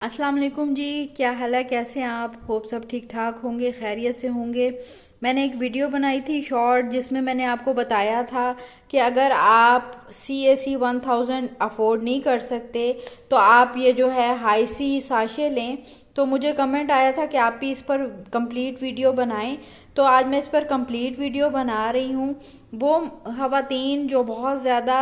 अस्सलाम वालेकुम जी, क्या हाल है, कैसे हैं आप? होप सब ठीक ठाक होंगे, खैरियत से होंगे। मैंने एक वीडियो बनाई थी शॉर्ट, जिसमें मैंने आपको बताया था कि अगर आप CAC 1000 अफोर्ड नहीं कर सकते तो आप ये जो है हाई सी साशे लें। तो मुझे कमेंट आया था कि आप भी इस पर कंप्लीट वीडियो बनाएं, तो आज मैं इस पर कंप्लीट वीडियो बना रही हूँ। वो ख़वातीन जो बहुत ज़्यादा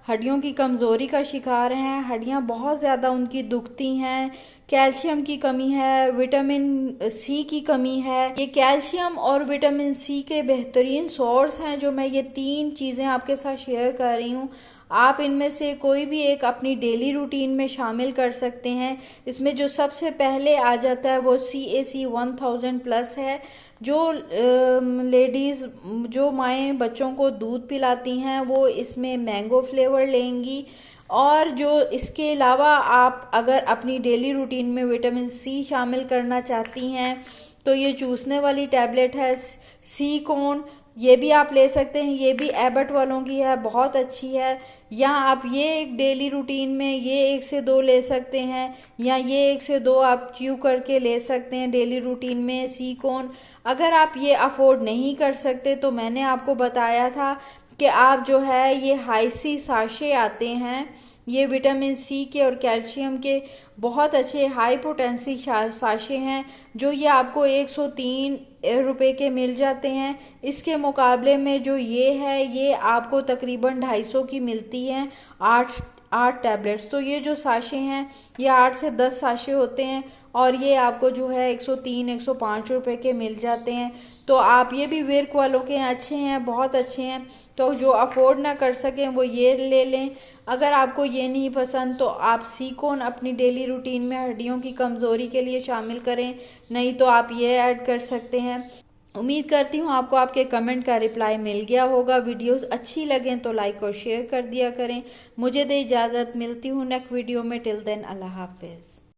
हड्डियों की कमज़ोरी का शिकार हैं, हड्डियाँ बहुत ज़्यादा उनकी दुखती हैं, कैल्शियम की कमी है, विटामिन C की कमी है। ये कैल्शियम और विटामिन C के बेहतरीन सोर्स हैं, जो मैं ये 3 चीज़ें आपके साथ शेयर कर रही हूँ। आप इनमें से कोई भी एक अपनी डेली रूटीन में शामिल कर सकते हैं। इसमें जो सबसे पहले आ जाता है वो CAC 1000 प्लस है। जो लेडीज़, जो माएँ बच्चों को दूध पिलाती हैं, वो इसमें मैंगो फ्लेवर लेंगी। और जो इसके अलावा आप अगर अपनी डेली रूटीन में विटामिन C शामिल करना चाहती हैं तो ये चूसने वाली टैबलेट है सी कॉन, ये भी आप ले सकते हैं। ये भी एबट वालों की है, बहुत अच्छी है। या आप ये एक डेली रूटीन में ये 1 से 2 ले सकते हैं, या ये 1 से 2 आप च्यू करके ले सकते हैं डेली रूटीन में सी कॉन। अगर आप ये अफोर्ड नहीं कर सकते तो मैंने आपको बताया था कि आप जो है ये हाई सी साशे आते हैं, ये विटामिन C के और कैल्शियम के बहुत अच्छे हाई पोटेंसी साशे हैं, जो ये आपको 103 रुपए के मिल जाते हैं। इसके मुकाबले में जो ये है ये आपको तकरीबन 250 की मिलती हैं, 8 टैबलेट्स। तो ये जो साशे हैं ये 8 से 10 साशे होते हैं, और ये आपको जो है 103-105 रुपए के मिल जाते हैं। तो आप ये भी विर्क वालों के अच्छे हैं, बहुत अच्छे हैं। तो जो अफोर्ड ना कर सकें वो ये ले लें। अगर आपको ये नहीं पसंद तो आप सी कॉन अपनी डेली रूटीन में हड्डियों की कमज़ोरी के लिए शामिल करें, नहीं तो आप ये ऐड कर सकते हैं। उम्मीद करती हूँ आपको आपके कमेंट का रिप्लाई मिल गया होगा। वीडियोस अच्छी लगें तो लाइक और शेयर कर दिया करें। मुझे दे इजाज़त, मिलती हूँ नेक्स्ट वीडियो में। टिल देन अल्लाह हाफिज़।